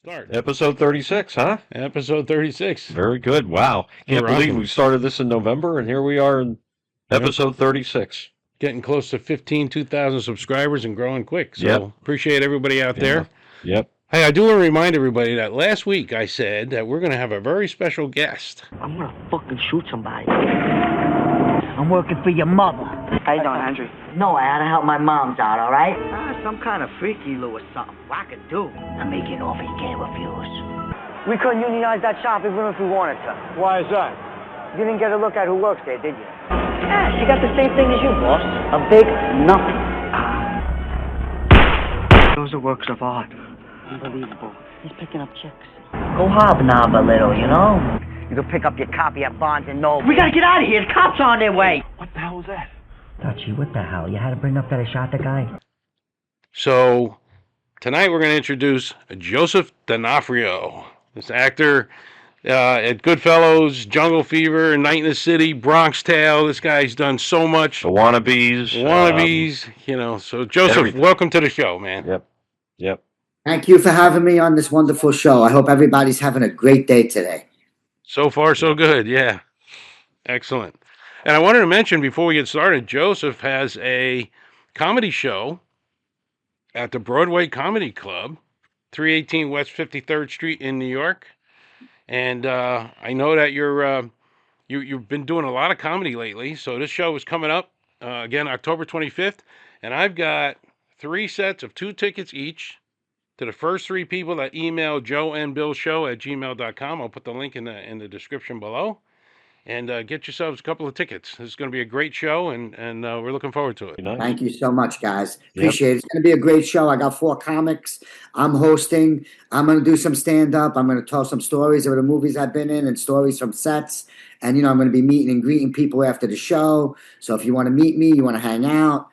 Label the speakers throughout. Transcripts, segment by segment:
Speaker 1: start.
Speaker 2: Episode 36, huh?
Speaker 1: Episode 36.
Speaker 2: Very good. Wow. Can't
Speaker 1: We're
Speaker 2: believe
Speaker 1: rocking.
Speaker 2: we started this in November, and here we are in episode 36.
Speaker 1: Getting close to 2,000 subscribers and growing quick. So
Speaker 2: Yep.
Speaker 1: appreciate everybody out there.
Speaker 2: Yep.
Speaker 1: Hey, I do want to remind everybody that last week I said that we're going to have a very special guest.
Speaker 3: I'm gonna fucking shoot somebody. I'm working for your mother.
Speaker 4: How you doing, Andrew?
Speaker 3: No, I had to help my mom's out, all right?
Speaker 4: Some kind of freaky Lou or something. Wackadoo.
Speaker 3: I'm making an offer you can't refuse.
Speaker 4: We couldn't unionize that shop even if we wanted to.
Speaker 5: Why is that?
Speaker 4: You didn't get a look at who works there, did you?
Speaker 3: Yeah, she got the same thing as you, boss. A big nothing.
Speaker 4: Those are works of art.
Speaker 3: Unbelievable. He's picking up chicks. Go hobnob a little, you know?
Speaker 4: You can pick up your copy at Barnes & Noble.
Speaker 3: We gotta get out of here. The cops are on their way.
Speaker 5: What the hell was that?
Speaker 3: Dutchie, what the hell? You had to bring up that I shot the guy?
Speaker 1: So tonight we're going to introduce Joseph Donofrio, this actor at Goodfellas, Jungle Fever, Night in the City, Bronx Tale. This guy's done so much.
Speaker 2: The wannabes.
Speaker 1: So Joseph,
Speaker 2: everything.
Speaker 1: welcome to the show, man.
Speaker 2: Yep.
Speaker 6: Thank you for having me on this wonderful show. I hope everybody's having a great day today.
Speaker 1: So far, so good. Yeah. Excellent. And I wanted to mention before we get started, Joseph has a comedy show at the Broadway Comedy Club, 318 West 53rd Street in New York. And I know that you've been doing a lot of comedy lately. So this show is coming up again, October 25th. And I've got 3 sets of 2 tickets each to the first 3 people that email joeandbillshow@gmail.com. I'll put the link in the description below. And get yourselves a couple of tickets. This is going to be a great show, and we're looking forward to it.
Speaker 2: Nice.
Speaker 6: Thank you so much, guys. Appreciate it. It's going to be a great show. I got 4 comics. I'm hosting. I'm going to do some stand-up. I'm going to tell some stories of the movies I've been in and stories from sets. And, I'm going to be meeting and greeting people after the show. So if you want to meet me, you want to hang out,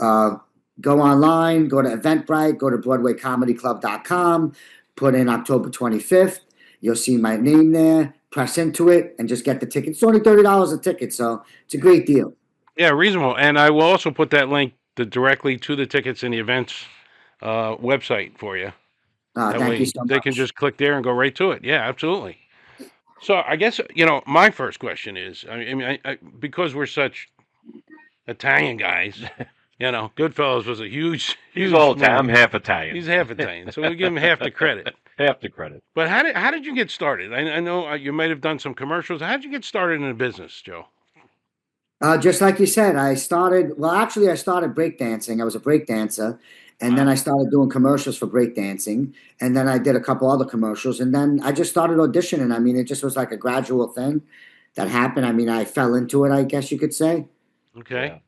Speaker 6: go online, go to Eventbrite, go to BroadwayComedyClub.com, put in October 25th. You'll see my name there. Press into it and just get the ticket. It's only $30 a ticket, so it's a great deal.
Speaker 1: Yeah, reasonable. And I will also put that link directly to the tickets in the events website for you. That
Speaker 6: Thank
Speaker 1: way
Speaker 6: you so much.
Speaker 1: they can just click there and go right to it. Yeah, absolutely. So I guess, my first question is, I because we're such Italian guys, Goodfellas was a huge
Speaker 2: He's all Italian. I'm half Italian.
Speaker 1: He's half Italian, so we give him half the credit.
Speaker 2: Half the credit.
Speaker 1: But how did you get started? I know you might have done some commercials. How did you get started in the business, Joe?
Speaker 6: Just like you said, I started breakdancing. I was a breakdancer, and then I started doing commercials for breakdancing, and then I did a couple other commercials, and then I just started auditioning. I mean, it just was like a gradual thing that happened. I mean, I fell into it, I guess you could say.
Speaker 1: Okay.
Speaker 2: Yeah.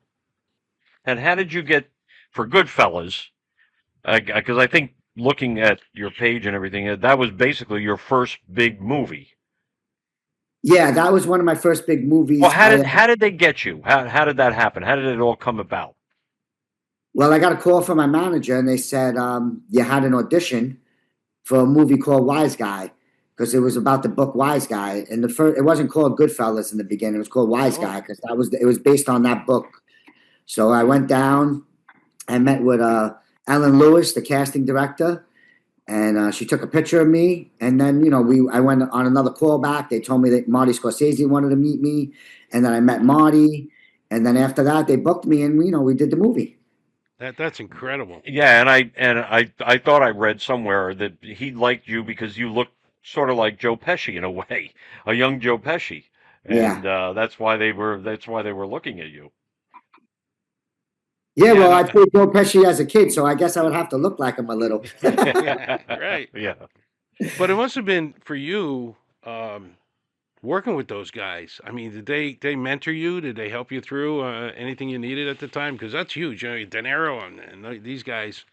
Speaker 2: And how did you get for Goodfellas? Because I think looking at your page and everything, that was basically your first big movie.
Speaker 6: Yeah, that was one of my first big movies.
Speaker 2: Well, how did they get you? How did that happen? How did it all come about?
Speaker 6: Well, I got a call from my manager, and they said you had an audition for a movie called Wise Guy, because it was about the book Wise Guy. And it wasn't called Goodfellas in the beginning; it was called Wise Guy because it was based on that book. So I went down. I met with Ellen Lewis, the casting director, and she took a picture of me. And then, I went on another callback. They told me that Marty Scorsese wanted to meet me, and then I met Marty. And then after that, they booked me, and we did the movie.
Speaker 1: That's incredible.
Speaker 2: Yeah, and I thought I read somewhere that he liked you because you looked sort of like Joe Pesci in a way, a young Joe Pesci, and that's why they were looking at you.
Speaker 6: Yeah, well, I played Joe Pesci as a kid, so I guess I would have to look like him a little.
Speaker 1: Right.
Speaker 2: Yeah.
Speaker 1: But it must have been for you working with those guys. I mean, did they mentor you? Did they help you through anything you needed at the time? Because that's huge. De Niro and these guys,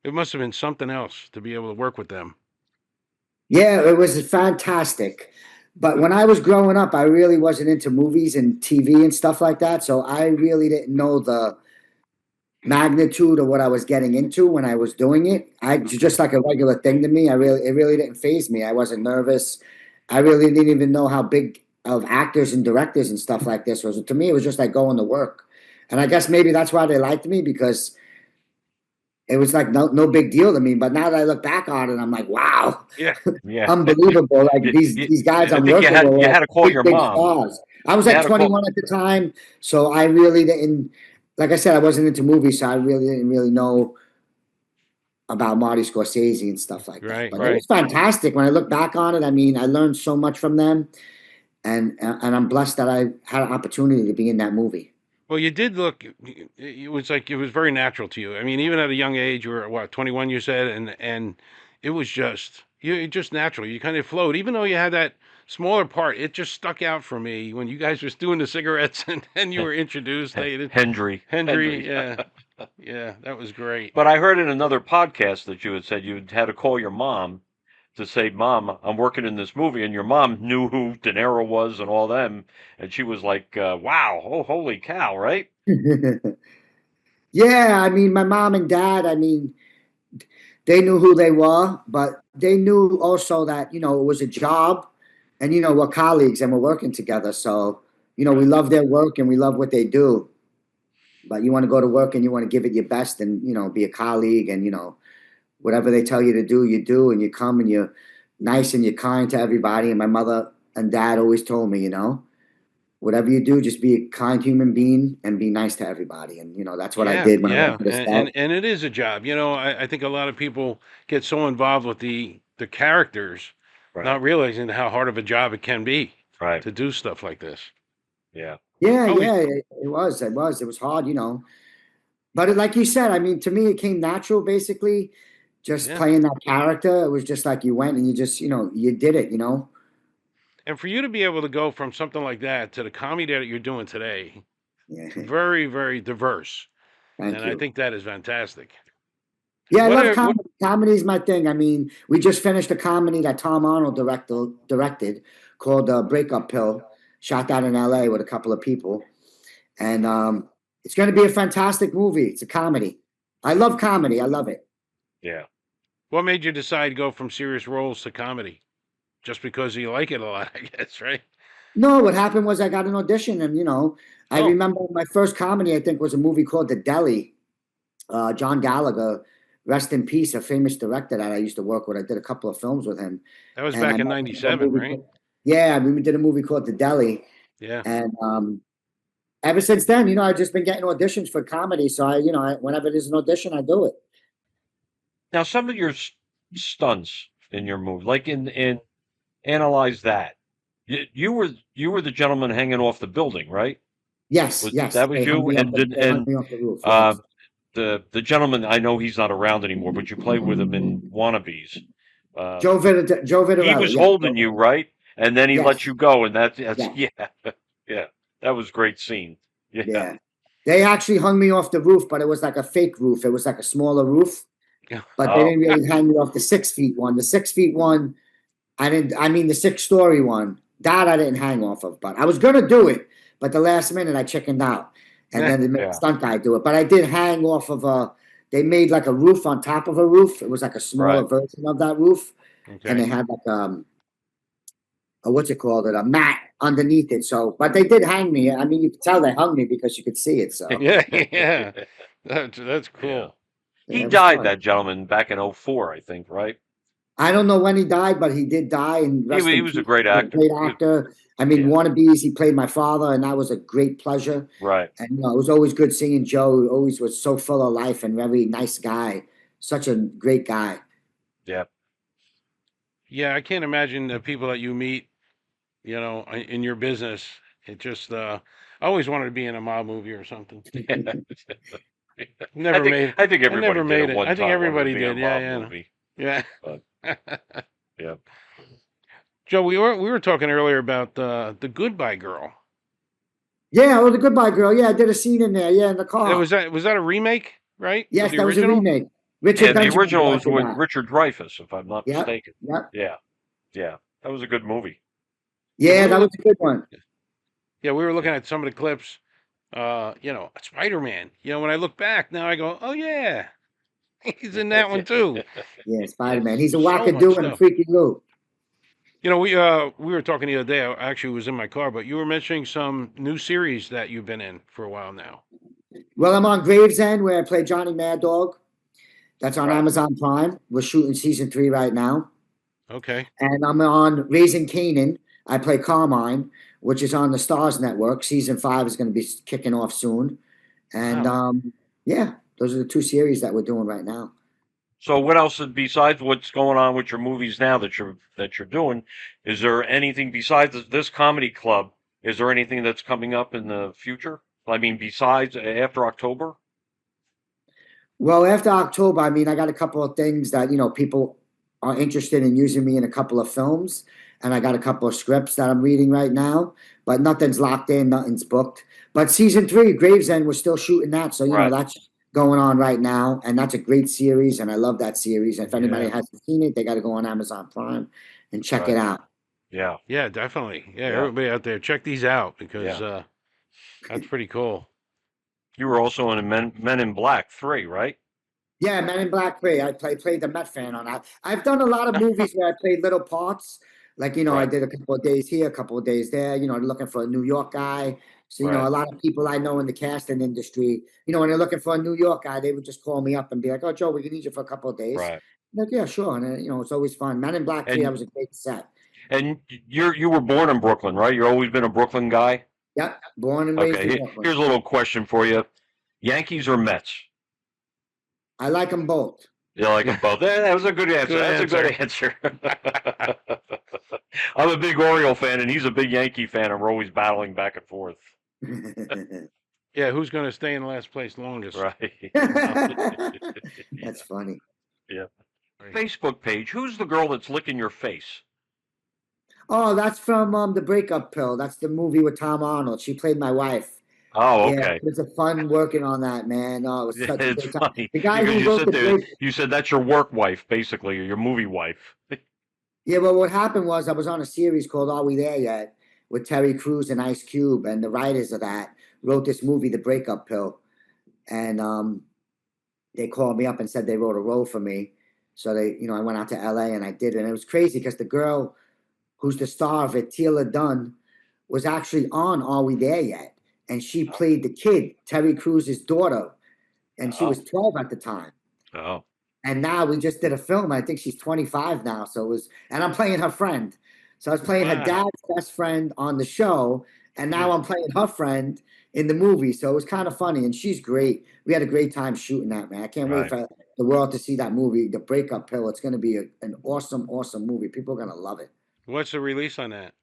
Speaker 1: it must have been something else to be able to work with them.
Speaker 6: Yeah, it was fantastic. But when I was growing up, I really wasn't into movies and TV and stuff like that, so I really didn't know the magnitude of what I was getting into when I was doing it. Just like a regular thing to me. It really didn't faze me. I wasn't nervous. I really didn't even know how big of actors and directors and stuff like this was. To me, it was just like going to work. And I guess maybe that's why they liked me, because it was like no big deal to me. But now that I look back on it, I'm like, wow,
Speaker 1: Yeah.
Speaker 2: Yeah.
Speaker 6: unbelievable. Like
Speaker 2: You,
Speaker 6: these guys
Speaker 2: I
Speaker 6: I'm
Speaker 2: think
Speaker 6: working with
Speaker 2: you
Speaker 6: are
Speaker 2: had
Speaker 6: like
Speaker 2: to call your
Speaker 6: big
Speaker 2: mom.
Speaker 6: stars. I was
Speaker 2: You
Speaker 6: like
Speaker 2: had to call.
Speaker 6: 21 at the time, so I really didn't. Like I said, I wasn't into movies, so I really didn't really know about Marty Scorsese and stuff like that.
Speaker 1: Right,
Speaker 6: But it
Speaker 1: right.
Speaker 6: was fantastic when I look back on it. I mean, I learned so much from them, and I'm blessed that I had an opportunity to be in that movie.
Speaker 1: Well, you did look. It was like it was very natural to you. I mean, even at a young age, you were what 21, you said, and it was just just natural. You kind of flowed, even though you had that smaller part. It just stuck out for me when you guys was doing the cigarettes and you were introduced.
Speaker 2: Hendry.
Speaker 1: Henry, yeah, yeah, that was great.
Speaker 2: But I heard in another podcast that you had said you had to call your mom to say, "Mom, I'm working in this movie," and your mom knew who De Niro was and all them, and she was like, "Wow, oh, holy cow!" Right?
Speaker 6: Yeah, I mean, my mom and dad, I mean, they knew who they were, but they knew also that, it was a job and, we're colleagues and we're working together. So, we
Speaker 1: Right.
Speaker 6: love their work and we love what they do. But you want to go to work and you want to give it your best and, be a colleague and, whatever they tell you to do, you do. And you come and you're nice and you're kind to everybody. And my mother and dad always told me, whatever you do, just be a kind human being and be nice to everybody. And, that's what I
Speaker 1: Yeah,
Speaker 6: did when I went
Speaker 1: yeah,
Speaker 6: to the set.
Speaker 1: and it is a job. I think a lot of people get so involved with the characters,
Speaker 2: Right.
Speaker 1: not realizing how hard of a job it can be
Speaker 2: Right.
Speaker 1: to do stuff like this.
Speaker 2: Yeah.
Speaker 6: Yeah,
Speaker 1: Always,
Speaker 6: yeah, it was hard, but like you said, I mean, to me, it came natural, basically, just
Speaker 1: yeah.
Speaker 6: playing that character. It was just like you went and you just, you did it.
Speaker 1: And for you to be able to go from something like that to the comedy that you're doing today,
Speaker 6: Yeah,
Speaker 1: very, very diverse,
Speaker 6: thank
Speaker 1: and I
Speaker 6: you.
Speaker 1: think that is fantastic.
Speaker 6: Yeah, I
Speaker 1: What
Speaker 6: love
Speaker 1: are what?
Speaker 6: comedy. Comedy is my thing. I mean, we just finished a comedy that Tom Arnold directed called Breakup Pill. Shot that in LA with a couple of people, and it's going to be a fantastic movie. It's a comedy. I love comedy. I love it.
Speaker 2: Yeah.
Speaker 1: What made you decide to go from serious roles to comedy? Just because you like it a lot, I guess, right?
Speaker 6: No, what happened was I got an audition, and I
Speaker 1: Oh,
Speaker 6: remember my first comedy. I think was a movie called The Deli. John Gallagher, rest in peace, a famous director that I used to work with. I did a couple of films with him,
Speaker 1: that was
Speaker 6: and I
Speaker 1: back in
Speaker 6: met him for a
Speaker 1: '97,
Speaker 6: movie.
Speaker 1: right?
Speaker 6: Yeah, we did a movie called The Deli,
Speaker 1: Yeah.
Speaker 6: and ever since then, I've just been getting auditions for comedy. So whenever there's an audition, I do it.
Speaker 2: Now, some of your stunts in your movie, like in Analyze That, you were the gentleman hanging off the building, right?
Speaker 6: Yes,
Speaker 2: Was
Speaker 6: yes,
Speaker 2: that was you? And did
Speaker 6: they hung
Speaker 2: and
Speaker 6: me off the roof.
Speaker 2: uh,
Speaker 6: Yes.
Speaker 2: the gentleman, I know he's not around anymore, but you played with him in Wannabes. Uh,
Speaker 6: Joe
Speaker 2: he
Speaker 6: Vitarelli.
Speaker 2: was
Speaker 6: Yes,
Speaker 2: holding you, right? And then he let
Speaker 6: yes,
Speaker 2: you go, and that's
Speaker 6: yes,
Speaker 2: yeah, yeah, that was a great scene. Yeah.
Speaker 6: yeah. They actually hung me off the roof, but it was like a fake roof. It was like a smaller roof, but they
Speaker 2: Oh,
Speaker 6: didn't really hang me off the 6 feet one. The 6 feet one, I didn't. I mean, the 6 story one that I didn't hang off of, but I was gonna do it. But the last minute, I chickened out, and then they made the
Speaker 2: yeah,
Speaker 6: stunt guy do it. But I did hang off of a. They made like a roof on top of a roof. It was like a smaller
Speaker 2: right.
Speaker 6: version of that roof, and
Speaker 1: Okay.
Speaker 6: they had like a what's it called? A mat underneath it. So, but they did hang me. I mean, you could tell they hung me because you could see it. So,
Speaker 1: Yeah, yeah. That's
Speaker 2: Yeah.
Speaker 1: cool.
Speaker 2: He
Speaker 6: yeah, it was
Speaker 2: died,
Speaker 6: fun.
Speaker 2: that gentleman, back in '04, I think, right?
Speaker 6: I don't know when he died, but he did die, and
Speaker 2: He
Speaker 6: rest
Speaker 2: he
Speaker 6: in
Speaker 2: was a
Speaker 6: peace.
Speaker 2: great
Speaker 6: He was a
Speaker 2: actor.
Speaker 6: great actor. I mean,
Speaker 2: Yeah,
Speaker 6: Wannabes, he played my father, and that was a great pleasure.
Speaker 2: right.
Speaker 6: And it was always good seeing Joe. He always was so full of life and very nice guy. Such a great guy.
Speaker 2: Yeah.
Speaker 1: Yeah, I can't imagine the people that you meet, in your business. It just, I always wanted to be in a mob movie or something.
Speaker 2: I
Speaker 1: Never
Speaker 2: think
Speaker 1: made,
Speaker 2: I think
Speaker 1: I
Speaker 2: everybody
Speaker 1: never
Speaker 2: did
Speaker 1: made
Speaker 2: at
Speaker 1: it.
Speaker 2: one
Speaker 1: I think
Speaker 2: time wanted to
Speaker 1: everybody
Speaker 2: be in a
Speaker 1: did. Yeah,
Speaker 2: mob
Speaker 1: yeah,
Speaker 2: movie.
Speaker 1: yeah.
Speaker 2: But yeah.
Speaker 1: Joe, we were talking earlier about the Goodbye Girl.
Speaker 6: Yeah, oh, the Goodbye Girl. Yeah, I did a scene in there. Yeah, in the
Speaker 1: That
Speaker 6: car.
Speaker 1: was that a remake, right, of
Speaker 6: Yes,
Speaker 1: the
Speaker 6: that was a
Speaker 1: original?
Speaker 6: remake. Richard
Speaker 2: Yeah, the
Speaker 6: Benjamin
Speaker 2: original was
Speaker 6: directed
Speaker 2: with
Speaker 6: that.
Speaker 2: Richard Dreyfuss, if I'm not
Speaker 6: Yep,
Speaker 2: mistaken.
Speaker 6: yep.
Speaker 2: Yeah, yeah. That was a good movie.
Speaker 1: Yeah,
Speaker 6: Yeah, that was a good one.
Speaker 1: we were
Speaker 2: Yeah.
Speaker 1: looking at some of the clips. Spider-Man. When I look back now, I go, oh yeah, he's in that one too.
Speaker 6: Yeah, Spider-Man. He's a
Speaker 1: So much
Speaker 6: wackadoo and a
Speaker 1: stuff.
Speaker 6: freaky Lou.
Speaker 1: We were talking the other day. I actually was in my car, but you were mentioning some new series that you've been in for a while now.
Speaker 6: Well, I'm on Gravesend where I play Johnny Mad Dog. That's on
Speaker 2: Right.
Speaker 6: Amazon Prime. We're shooting season 3 right now.
Speaker 1: Okay.
Speaker 6: And I'm on Raising Kanan. I play Carmine, which is on the Stars Network. Season 5 is going to be kicking off soon. And
Speaker 1: Wow.
Speaker 6: yeah, those are the 2 series that we're doing right now.
Speaker 2: So what else besides what's going on with your movies now that you're doing? Is there anything besides this comedy club? Is there anything that's coming up in the future? I mean, besides after October?
Speaker 6: Well, after October, I mean, I got a couple of things that, people are interested in using me in a couple of films, and I got a couple of scripts that I'm reading right now, but nothing's locked in, nothing's booked. But season 3, Gravesend, we're still shooting that, so
Speaker 2: Right.
Speaker 6: that's going on right now, and that's a great series, and I love that series. If anybody
Speaker 1: Yeah.
Speaker 6: hasn't seen it, they got to go on Amazon Prime and check it
Speaker 2: Right.
Speaker 6: out.
Speaker 2: Yeah.
Speaker 1: Yeah, definitely. Yeah,
Speaker 2: Yeah.
Speaker 1: everybody out there, check these out because
Speaker 2: Yeah.
Speaker 1: that's pretty cool.
Speaker 2: You were also in Men in Black 3, right?
Speaker 6: Yeah, Men in Black 3. I played the Met fan on that. I've done a lot of movies where I played little parts. Like, I
Speaker 2: Right.
Speaker 6: did a couple of days here, a couple of days there, looking for a New York guy. So,
Speaker 2: Right.
Speaker 6: a lot of people I know in the casting industry, when they're looking for a New York guy, they would just call me up and be like, "Oh, Joe, we can need you for a couple of days."
Speaker 2: Right.
Speaker 6: I'm like, yeah, sure. And, it's always fun. Men in Black 3, I
Speaker 2: And
Speaker 6: was a great set.
Speaker 2: you were born in Brooklyn, right? You've always been a Brooklyn guy?
Speaker 6: Yep, born and raised
Speaker 2: Okay.
Speaker 6: in Brooklyn.
Speaker 2: Here's a little question for you. Yankees or Mets?
Speaker 6: I like them both.
Speaker 2: You like them both? That was a good answer.
Speaker 1: Good
Speaker 2: That's a good answer. I'm a big Oriole fan, and he's a big Yankee fan, and we're always battling back and forth.
Speaker 1: Yeah, who's going to stay in last place longest?
Speaker 2: Right.
Speaker 6: That's funny.
Speaker 2: Yeah. Facebook page. Who's the girl that's licking your face?
Speaker 6: Oh, that's from The Breakup Pill. That's the movie with Tom Arnold. She played my wife.
Speaker 2: Oh,
Speaker 6: Yeah,
Speaker 2: okay.
Speaker 6: it was a fun working on that, man. Oh, it was such a
Speaker 2: It's
Speaker 6: great time.
Speaker 2: funny
Speaker 6: The guy
Speaker 2: because
Speaker 6: who
Speaker 2: you
Speaker 6: wrote
Speaker 2: said
Speaker 6: the
Speaker 2: that
Speaker 6: break.
Speaker 2: you said that's your work wife, basically, or your movie wife.
Speaker 6: Yeah, well, what happened was I was on a series called Are We There Yet with Terry Crews and Ice Cube, and the writers of that wrote this movie, The Breakup Pill, and they called me up and said they wrote a role for me. So I went out to LA and I did it, and it was crazy because the girl who's the star of it, Tila Dunn, was actually on Are We There Yet, and she played the kid, Terry Crews' daughter, and she was 12 at the time.
Speaker 2: Oh.
Speaker 6: And now we just did a film. I think she's 25 now. So and I'm playing her friend. So I was playing her
Speaker 1: Wow.
Speaker 6: dad's best friend on the show, and now I'm playing her friend in the movie. So it was kind of funny, and she's great. We had a great time shooting that, man. I can't wait
Speaker 2: Right.
Speaker 6: for the world to see that movie, The Breakup Pill. It's going to be an awesome, awesome movie. People are going to love it.
Speaker 1: What's the release on that?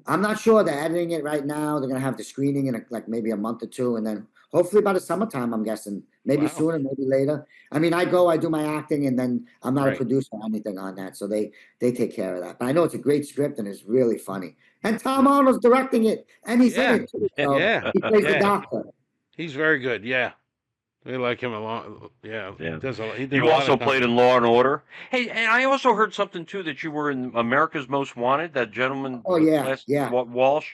Speaker 6: I'm not sure. They're editing it right now. They're going to have the screening in like maybe a month or two, and then hopefully by the summertime, I'm guessing. Maybe
Speaker 1: Wow.
Speaker 6: sooner, maybe later. I mean, I do my acting, and then I'm not a
Speaker 1: Right.
Speaker 6: producer or anything on that, so they take care of that. But I know it's a great script, and it's really funny. And Tom Arnold's directing it, and he's
Speaker 1: Yeah.
Speaker 6: in it too. So
Speaker 1: Yeah.
Speaker 6: he plays the
Speaker 1: Yeah.
Speaker 6: doctor.
Speaker 1: He's very good. Yeah. We like him a lot. Yeah.
Speaker 2: Yeah.
Speaker 1: He did
Speaker 2: You
Speaker 1: a lot
Speaker 2: also
Speaker 1: of
Speaker 2: played in Law and Order. Hey, and I also heard something too that you were in America's Most Wanted. That gentleman,
Speaker 6: Oh yeah, yeah.
Speaker 2: Walsh.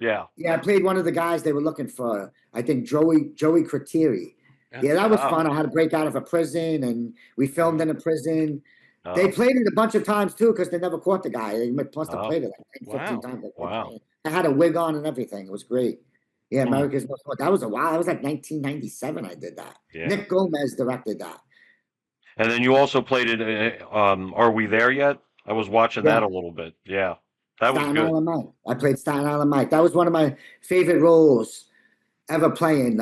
Speaker 2: Yeah.
Speaker 6: Yeah, I played one of the guys they were looking for. I think Joey Crateri. Yeah, that was
Speaker 2: Oh.
Speaker 6: fun. I had to break out of a prison, and we filmed in a prison.
Speaker 2: Oh.
Speaker 6: They played it a bunch of times too because they never caught the guy. They must have
Speaker 2: Oh.
Speaker 6: played it like 10, 15
Speaker 1: Wow.
Speaker 6: times.
Speaker 2: Wow.
Speaker 6: I had a wig on and everything. It was great. Yeah,
Speaker 2: Hmm.
Speaker 6: America's Most Wanted. That was a while. That was like 1997. I did that.
Speaker 2: Yeah.
Speaker 6: Nick Gomez directed that.
Speaker 2: And then you also played in Are We There Yet? I was watching that
Speaker 6: Yeah.
Speaker 2: a little bit. Yeah. That was
Speaker 6: Staten
Speaker 2: good.
Speaker 6: Island Mike. I played Staten Island Mike. That was one of my favorite roles ever playing.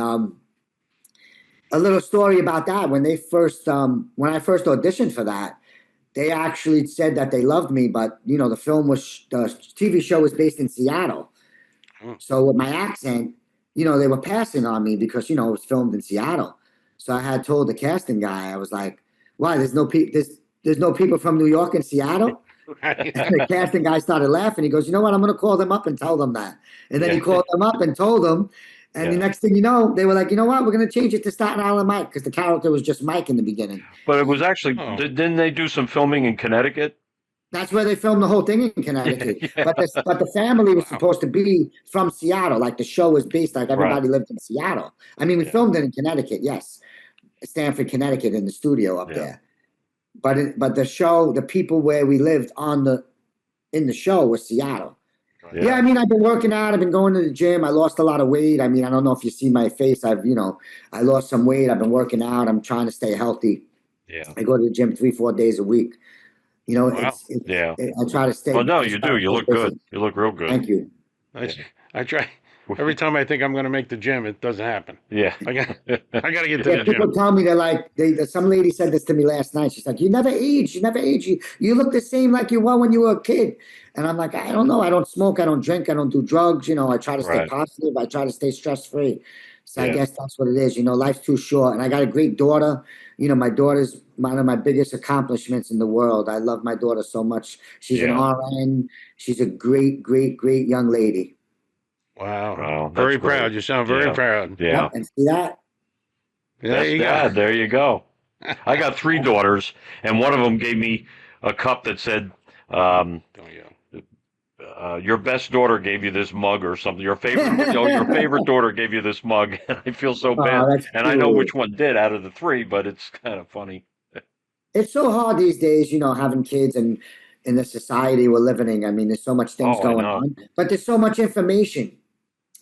Speaker 6: A little story about that. When I first auditioned for that, they actually said that they loved me, but the TV show was based in Seattle. So with my accent, they were passing on me because it was filmed in Seattle. So I had told the casting guy, I was like, "Why? There's no people from New York in Seattle." And the casting guy started laughing. He goes, "You know what? I'm going to call them up and tell them that." And then he
Speaker 2: Yeah.
Speaker 6: called them up and told them. And the
Speaker 2: Yeah.
Speaker 6: next thing you know, they were like, "You know what? We're going to change it to Staten Island Mike," because the character was just Mike in the beginning.
Speaker 2: But it was actually,
Speaker 1: Oh.
Speaker 2: didn't they do some filming in Connecticut?
Speaker 6: That's where they filmed the whole thing in Connecticut.
Speaker 2: Yeah.
Speaker 6: But the family was
Speaker 1: Wow.
Speaker 6: supposed to be from Seattle. Like the show was based, like everybody lived in Seattle. I mean, we
Speaker 2: Yeah.
Speaker 6: filmed it in Connecticut, yes, Stamford, Connecticut, in the studio up
Speaker 2: Yeah.
Speaker 6: there. But the show, the people where we lived in the show was Seattle. Yeah, I mean, I've been working out. I've been going to the gym. I lost a lot of weight. I mean, I don't know if you see my face. I lost some weight. I've been working out. I'm trying to stay healthy.
Speaker 2: Yeah.
Speaker 6: I go to the gym 3-4 days a week. You know,
Speaker 1: Wow.
Speaker 2: Yeah.
Speaker 6: I try to stay.
Speaker 2: Well, no,
Speaker 6: I
Speaker 2: you
Speaker 6: try
Speaker 2: do.
Speaker 6: to
Speaker 2: You
Speaker 6: stay
Speaker 2: look good.
Speaker 6: busy.
Speaker 2: You look real good.
Speaker 6: Thank you.
Speaker 1: I, I try every time I think I'm going to make the gym, it doesn't happen.
Speaker 2: Yeah.
Speaker 1: I got I got to get to
Speaker 6: Yeah,
Speaker 1: the
Speaker 6: people
Speaker 1: gym.
Speaker 6: tell me some lady said this to me last night. She's like, "You never age. You never age. You look the same like you were when you were a kid." And I'm like, I don't know. I don't smoke. I don't drink. I don't do drugs. You know, I try to stay
Speaker 2: Right.
Speaker 6: positive. I try to stay stress free. So I
Speaker 2: Yeah.
Speaker 6: guess that's what it is. You know, life's too short. And I got a great daughter. You know, my daughter's one of my biggest accomplishments in the world. I love my daughter so much. She's an
Speaker 2: Yeah.
Speaker 6: RN. She's a great, great, great young lady.
Speaker 1: Wow.
Speaker 2: Wow, that's
Speaker 1: Very
Speaker 2: great.
Speaker 1: proud. You sound very
Speaker 2: Yeah.
Speaker 1: proud.
Speaker 2: Yeah.
Speaker 6: Yep. And see that?
Speaker 1: There
Speaker 2: Best
Speaker 1: you
Speaker 2: dad.
Speaker 1: go.
Speaker 2: There you go. I got 3 daughters, and one of them gave me a cup that said,
Speaker 1: Oh, yeah.
Speaker 2: "Your best daughter gave you this mug or something. Your favorite, your favorite daughter gave you this mug." And I feel so bad,
Speaker 6: Oh, that's
Speaker 2: and I know
Speaker 6: cute.
Speaker 2: which one did out of the 3, but it's kind of funny.
Speaker 6: It's so hard these days, you know, having kids and in the society we're living in. I mean, there's so much things
Speaker 2: Oh, I
Speaker 6: going
Speaker 2: know.
Speaker 6: on, but there's so much information.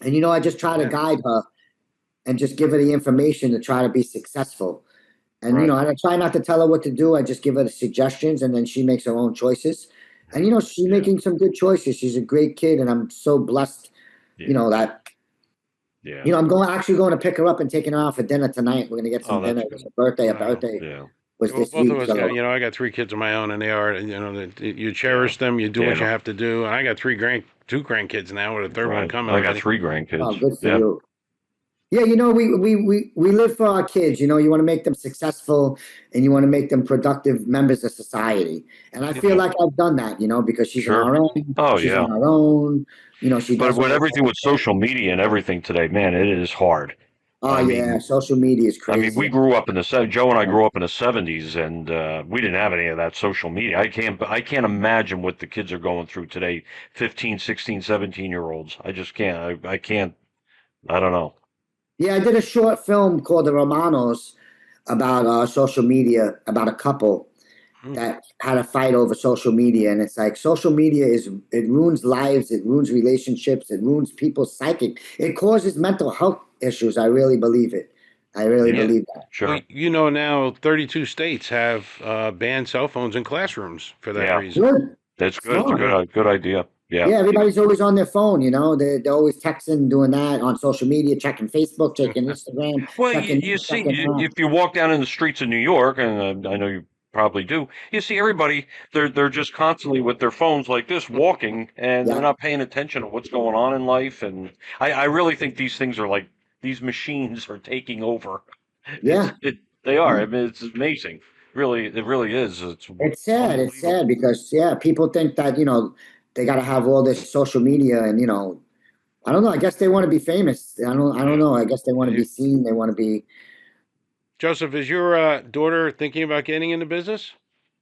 Speaker 6: And you know, I just try to
Speaker 1: Yeah.
Speaker 6: guide her and just give her the information to try to be successful. And you
Speaker 2: Right.
Speaker 6: know, I try not to tell her what to do. I just give her the suggestions and then she makes her own choices. And you know, she's
Speaker 2: Yeah.
Speaker 6: making some good choices. She's a great kid and I'm so blessed,
Speaker 2: Yeah.
Speaker 6: you know, that
Speaker 2: Yeah.
Speaker 6: you know, I'm actually going to pick her up and taking her out for dinner tonight. We're gonna get some
Speaker 2: Oh, that's
Speaker 6: dinner.
Speaker 2: good.
Speaker 6: It's her birthday. Her
Speaker 1: Wow.
Speaker 6: birthday
Speaker 2: Yeah.
Speaker 6: was
Speaker 1: Well,
Speaker 6: this
Speaker 1: both of
Speaker 6: week.
Speaker 1: us got,
Speaker 6: So
Speaker 1: I got 3 kids of my own, and they are, you cherish them, you do
Speaker 2: Yeah,
Speaker 1: what you
Speaker 2: no.
Speaker 1: have to do. And I got 2 grandkids now, with a third one
Speaker 2: Right.
Speaker 1: coming
Speaker 2: I got
Speaker 1: already.
Speaker 2: 3
Speaker 6: oh,
Speaker 2: grandkids.
Speaker 6: good for
Speaker 2: Yeah.
Speaker 6: you. Yeah, you know, we live for our kids. You know, you want to make them successful and you want to make them productive members of society. And I feel
Speaker 2: Yeah.
Speaker 6: like I've done that, you know, because she's an
Speaker 2: Sure.
Speaker 6: RN,
Speaker 2: Oh,
Speaker 6: she's
Speaker 2: yeah.
Speaker 6: on her own, you know, she
Speaker 2: But
Speaker 6: does
Speaker 2: with
Speaker 6: all this
Speaker 2: everything
Speaker 6: other
Speaker 2: with
Speaker 6: stuff.
Speaker 2: social media and everything today, man, it is hard.
Speaker 6: Oh
Speaker 2: I
Speaker 6: yeah,
Speaker 2: mean,
Speaker 6: social media is crazy.
Speaker 2: we grew up in the Joe and I grew up in the 70s, and we didn't have any of that social media. I can't imagine what the kids are going through today, 15, 16, 17-year-olds. I just can't. I can't. I don't know.
Speaker 6: Yeah, I did a short film called The Romanos about social media, about a couple
Speaker 1: Hmm.
Speaker 6: that had a fight over social media. And it's like social media it ruins lives, it ruins relationships, it ruins people's psychic. It causes mental health issues. I really believe it. I really
Speaker 1: Yeah.
Speaker 6: believe that.
Speaker 1: Well,
Speaker 2: Sure.
Speaker 1: you know, now 32 states have banned cell phones in classrooms for that
Speaker 2: Yeah,
Speaker 1: reason.
Speaker 6: Good.
Speaker 2: that's good. It's a
Speaker 6: Smart.
Speaker 2: good idea. Yeah.
Speaker 6: Yeah, everybody's always on their phone, you know. They're always texting, doing that on social media, checking Facebook, checking Instagram,
Speaker 2: Well,
Speaker 6: checking
Speaker 2: you
Speaker 6: this,
Speaker 2: see,
Speaker 6: checking that.
Speaker 2: if you walk down in the streets of New York, and I know you probably do, you see everybody. They're just constantly with their phones like this, walking, and they're
Speaker 6: Yeah,
Speaker 2: not paying attention to what's going on in life. And I really think these things are like these machines are taking over.
Speaker 6: yeah.
Speaker 2: They are. I mean, it's amazing. Really, it really is. It's
Speaker 6: It's sad. It's sad
Speaker 2: unbelievable.
Speaker 6: because yeah, people think that, you know, they gotta have all this social media and you know, I don't know. I guess they want to be famous. I don't
Speaker 2: Yeah.
Speaker 6: know. I guess they want to
Speaker 1: Yeah.
Speaker 6: be seen. They want to be.
Speaker 1: Joseph, is your daughter thinking about getting into business?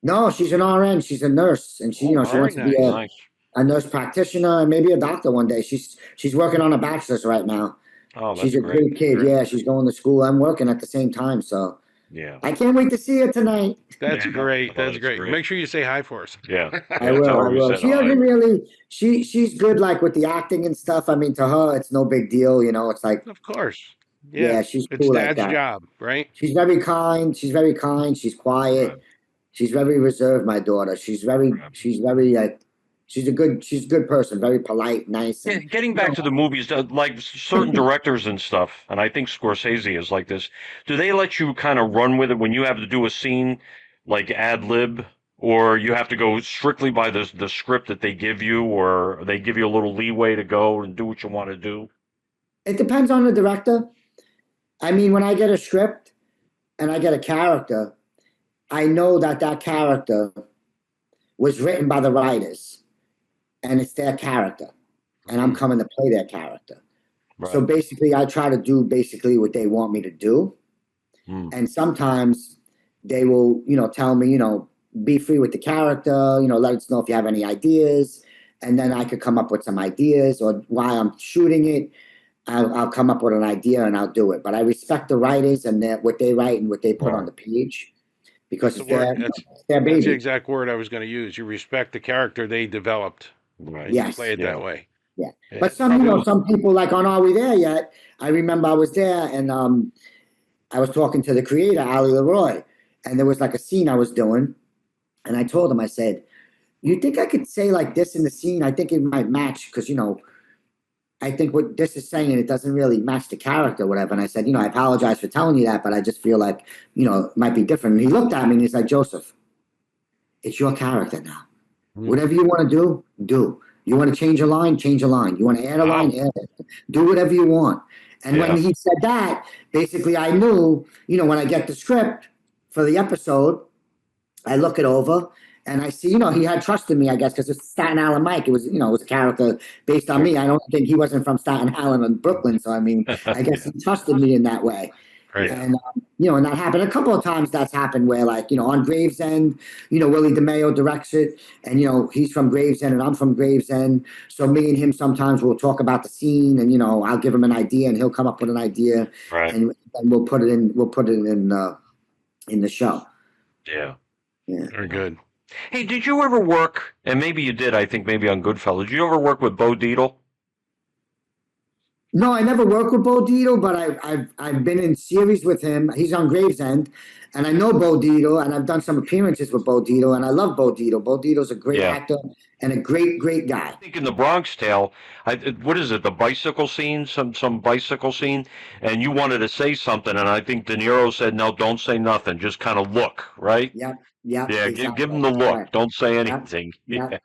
Speaker 6: No, she's an RN. She's a nurse, and she, you
Speaker 1: Oh,
Speaker 6: know, she
Speaker 1: very
Speaker 6: wants to be
Speaker 1: nice.
Speaker 2: Nice.
Speaker 6: a nurse practitioner and maybe a doctor one day. She's working on a bachelor's right now.
Speaker 2: Oh,
Speaker 6: She's
Speaker 2: that's
Speaker 6: a
Speaker 2: great.
Speaker 6: great kid.
Speaker 1: Great.
Speaker 6: Yeah, she's going to school. I'm working at the same time, so
Speaker 2: Yeah.
Speaker 6: I can't wait to see her tonight.
Speaker 1: That's
Speaker 2: Yeah.
Speaker 1: great.
Speaker 2: Oh,
Speaker 1: That's
Speaker 2: that's
Speaker 1: great.
Speaker 2: great.
Speaker 1: Make sure you say hi for us.
Speaker 2: Yeah.
Speaker 6: I
Speaker 2: Yeah. Tell
Speaker 6: will. I
Speaker 2: her we
Speaker 6: will.
Speaker 2: said
Speaker 6: She
Speaker 2: hi.
Speaker 6: doesn't really. She's good like with the acting and stuff. I mean, to her, it's no big deal. You know, it's like
Speaker 1: Of course.
Speaker 6: yeah,
Speaker 1: Yeah.
Speaker 6: she's
Speaker 1: It's
Speaker 6: cool like
Speaker 1: dad's
Speaker 6: that.
Speaker 1: job, right?
Speaker 6: She's very kind. She's very kind. She's
Speaker 2: Right.
Speaker 6: quiet. She's very reserved, my daughter.
Speaker 2: Right.
Speaker 6: She's very she's a good person, very polite, nice,
Speaker 2: Yeah,
Speaker 6: and
Speaker 2: getting
Speaker 6: you
Speaker 2: back
Speaker 6: know,
Speaker 2: to the movies, like certain directors and stuff, and I think Scorsese is like this. Do they let you kind of run with it when you have to do a scene, like ad lib, or you have to go strictly by the script that they give you, or they give you a little leeway to go and do what you want to do?
Speaker 6: it depends on the director. I mean, when I get a script and I get a character, I know that that character was written by the writers, and it's their character, and I'm coming to play their character. So
Speaker 2: Right.
Speaker 6: basically, I try to do basically what they want me to do,
Speaker 2: Hmm.
Speaker 6: and sometimes they will, you know, tell me, you know, be free with the character, you know, let us know if you have any ideas, and then I could come up with some ideas, or while I'm shooting it, I'll come up with an idea and I'll do it. But I respect the writers and what they write and what they put on
Speaker 2: Right.
Speaker 6: the page because
Speaker 1: That's the
Speaker 6: it's
Speaker 1: word.
Speaker 6: their
Speaker 1: That's the
Speaker 6: baby.
Speaker 1: exact word I was going to use. You respect the character they developed,
Speaker 2: Right.
Speaker 1: and you
Speaker 6: Yes.
Speaker 1: play it
Speaker 2: Yeah.
Speaker 1: that way.
Speaker 6: Yeah.
Speaker 1: Yeah,
Speaker 6: But
Speaker 1: it's
Speaker 6: some, you
Speaker 1: probably
Speaker 6: know,
Speaker 1: what-
Speaker 6: some people like on Are We There Yet? I remember I was there and I was talking to the creator, Ali Leroy, and there was like a scene I was doing, and I told him, I said, "You think I could say like this in the scene? I think it might match because I think what this is saying, it doesn't really match the character, or whatever." And I said, I apologize for telling you that, but I just feel like, it might be different. And he looked at me and he's like, "Joseph, it's your character now. Whatever you want to do, do. You want to change a line, change a line. You want to add a line, add it. Do whatever you want." And when he said that, basically I knew, when I get the script for the episode, I look it over and I see, he had trust in me, I guess, because it's Staten Island Mike. It was, it was a character based on me. I don't think he wasn't from Staten Island or Brooklyn. So, I mean, I guess he trusted me in that way.
Speaker 2: Right.
Speaker 6: And, and that happened a couple of times. That's happened where, like, on Gravesend, Willie DeMayo directs it. And, he's from Gravesend and I'm from Gravesend. So me and him sometimes we'll talk about the scene and, I'll give him an idea and he'll come up with an idea.
Speaker 2: Right.
Speaker 6: And we'll put it in the show.
Speaker 2: Yeah.
Speaker 6: Yeah.
Speaker 1: Very good.
Speaker 2: Hey, did you ever work, and maybe you did, I think maybe on Goodfellas, did you ever work with Bo Dietl?
Speaker 6: No, I never worked with Bo Dietl, but I've been in series with him. He's on Gravesend, and I know Bo Dietl, and I've done some appearances with Bo Dietl, and I love Bo Dietl. Bo Dietl's a great actor and a great guy.
Speaker 2: I think in the Bronx Tale, what is it, the bicycle scene, some bicycle scene, and you wanted to say something, and I think De Niro said, "No, don't say nothing, just kind of look," right?
Speaker 6: Yep.
Speaker 2: Yeah,
Speaker 6: Exactly.
Speaker 2: give him the look.
Speaker 6: Right.
Speaker 2: Don't say anything.
Speaker 6: Yep.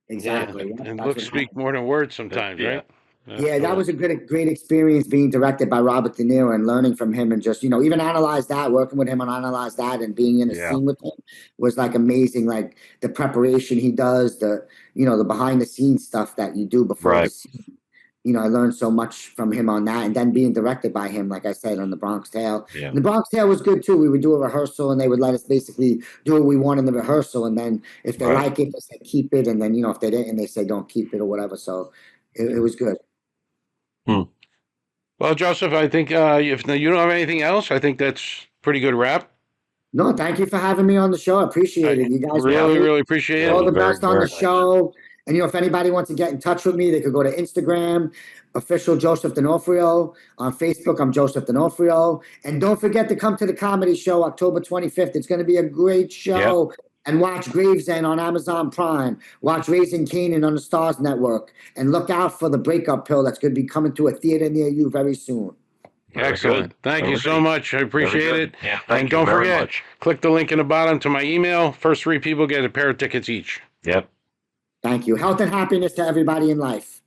Speaker 6: Exactly.
Speaker 1: Yeah.
Speaker 6: Yep.
Speaker 1: And
Speaker 6: That's
Speaker 1: looks
Speaker 6: what
Speaker 1: speak
Speaker 6: happened.
Speaker 1: more than words sometimes,
Speaker 2: Yeah.
Speaker 1: right?
Speaker 6: Yeah, that was a great experience being directed by Robert De Niro and learning from him and just, even Analyze That, working with him on Analyze That and being in a scene with him was like amazing. Like the preparation he does, the behind the scenes stuff that you do before the scene. I learned so much from him on that, and then being directed by him, like I said, on the Bronx Tale.
Speaker 2: Yeah.
Speaker 6: And the Bronx Tale was good too. We would do a rehearsal, and they would let us basically do what we want in the rehearsal, and then if they like it, they say keep it, and then if they didn't, they say don't keep it or whatever. So it was good.
Speaker 1: Well, Joseph, I think if you don't have anything else, I think that's pretty good wrap.
Speaker 6: No, thank you for having me on the show. I appreciate it. You guys
Speaker 1: really appreciate it.
Speaker 6: All the
Speaker 2: Very,
Speaker 6: best on
Speaker 2: very
Speaker 6: the
Speaker 2: nice.
Speaker 6: show. And if anybody wants to get in touch with me, they could go to Instagram, official Joseph Donofrio. On Facebook, I'm Joseph Donofrio. And don't forget to come to the comedy show October 25th. It's going to be a great show.
Speaker 2: Yep.
Speaker 6: And watch Gravesend on Amazon Prime. Watch Raising Kanan on the Stars Network. And look out for The Breakup Pill that's going to be coming to a theater near you very soon.
Speaker 1: Excellent. Thank you so much. I appreciate it.
Speaker 2: Yeah,
Speaker 1: and don't forget, click the link in the bottom to my email. First 3 people get a pair of tickets each.
Speaker 2: Yep.
Speaker 6: Thank you. Health and happiness to everybody in life.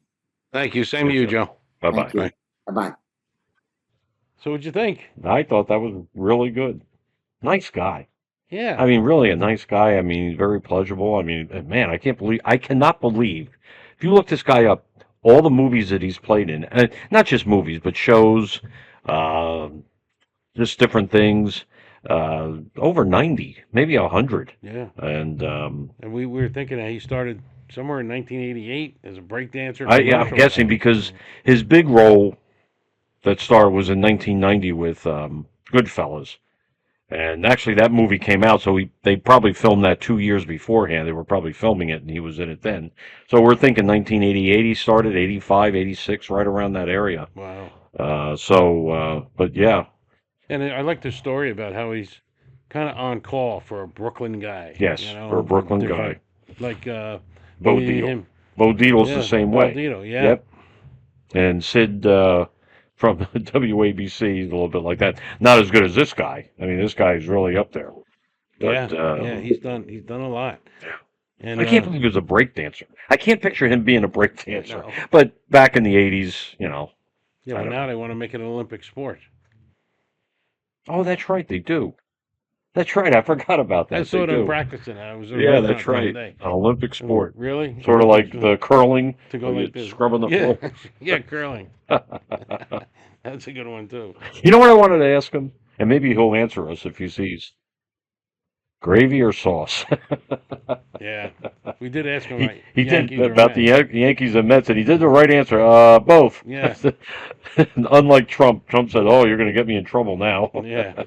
Speaker 1: Thank you. Same to you, Joe.
Speaker 2: Bye-bye.
Speaker 6: Bye. Bye-bye.
Speaker 1: So what'd you think?
Speaker 2: I thought that was really good. Nice guy.
Speaker 1: Yeah.
Speaker 2: I mean, really a nice guy. I mean, he's very pleasurable. I mean, man, I cannot believe, if you look this guy up, all the movies that he's played in, and not just movies, but shows, just different things, over 90, maybe 100.
Speaker 1: Yeah.
Speaker 2: And
Speaker 1: we were thinking that he started somewhere in 1988 as a breakdancer.
Speaker 2: I'm guessing because his big role that started was in 1990 with Goodfellas. And actually, that movie came out, so they probably filmed that 2 years beforehand. They were probably filming it, and he was in it then. So we're thinking 1988 he started, 85, 86, right around that area.
Speaker 1: Wow.
Speaker 2: But yeah.
Speaker 1: And I like the story about how he's kind of on call for a Brooklyn guy.
Speaker 2: Yes, for a Brooklyn guy.
Speaker 1: Like
Speaker 2: Bo
Speaker 1: Dietl.
Speaker 2: Dietl. Bo Dietl's the same way.
Speaker 1: Bo Dietl, yeah.
Speaker 2: Yep. And Sid from WABC is a little bit like that. Not as good as this guy. I mean, this guy is really up there. But,
Speaker 1: yeah, he's done a lot.
Speaker 2: Yeah.
Speaker 1: And
Speaker 2: I can't believe he was a breakdancer. I can't picture him being a breakdancer.
Speaker 1: No.
Speaker 2: But back in the 80s,
Speaker 1: Yeah, but now they want to make it an Olympic sport.
Speaker 2: Oh, that's right, they do. That's right, I forgot about that.
Speaker 1: I saw
Speaker 2: They
Speaker 1: them
Speaker 2: do.
Speaker 1: practicing. I was
Speaker 2: Yeah, that's right. An Olympic sport.
Speaker 1: Really?
Speaker 2: Sort of like the curling.
Speaker 1: To go
Speaker 2: where
Speaker 1: like
Speaker 2: you
Speaker 1: this.
Speaker 2: scrub on the
Speaker 1: Yeah,
Speaker 2: floor.
Speaker 1: yeah, curling. That's a good one too.
Speaker 2: You know what I wanted to ask him? And maybe he'll answer us if he sees. Gravy or sauce?
Speaker 1: Yeah, we did ask him.
Speaker 2: He did
Speaker 1: Yankees or
Speaker 2: about the
Speaker 1: Mets.
Speaker 2: Yankees and Mets, and he did the right answer. Both.
Speaker 1: Yeah.
Speaker 2: Unlike Trump. Trump said, "Oh, you're going to get me in trouble now."
Speaker 1: Yeah.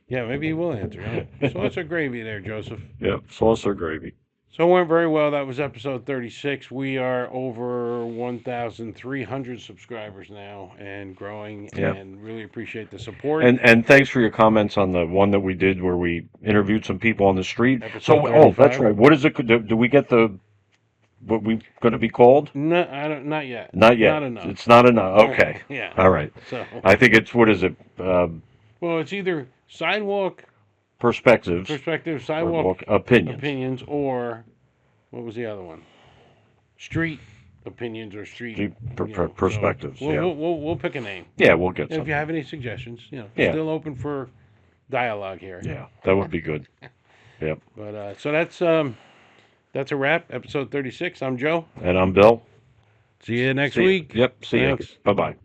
Speaker 1: Yeah, maybe he will answer. Yeah. Sauce or gravy there, Joseph?
Speaker 2: Yep, sauce or gravy.
Speaker 1: So it went very well. That was episode 36. We are over 1,300 subscribers now and growing,
Speaker 2: Yeah.
Speaker 1: and really appreciate the support.
Speaker 2: And thanks for your comments on the one that we did where we interviewed some people on the street.
Speaker 1: Episode
Speaker 2: So, that's
Speaker 1: 35.
Speaker 2: right. What is it? Do we get what we going to be called?
Speaker 1: No, I don't. Not yet.
Speaker 2: Not yet.
Speaker 1: Not enough.
Speaker 2: It's not enough. Okay.
Speaker 1: Yeah.
Speaker 2: All right.
Speaker 1: So,
Speaker 2: I think it's, what is it?
Speaker 1: well, it's either sidewalk
Speaker 2: Perspectives.
Speaker 1: perspective, sidewalk
Speaker 2: Opinions.
Speaker 1: opinions, or what was the other one? Street opinions or street so
Speaker 2: Perspectives.
Speaker 1: we'll,
Speaker 2: Yeah.
Speaker 1: we'll pick a name.
Speaker 2: Yeah, we'll get
Speaker 1: And if
Speaker 2: something.
Speaker 1: you have any suggestions,
Speaker 2: Yeah.
Speaker 1: still open for dialogue here.
Speaker 2: Yeah, that would be good.
Speaker 1: But so that's a wrap. Episode 36. I'm Joe.
Speaker 2: And I'm Bill.
Speaker 1: See you next
Speaker 2: See ya.
Speaker 1: week.
Speaker 2: Yep. See you.
Speaker 1: Thanks.
Speaker 2: Bye bye.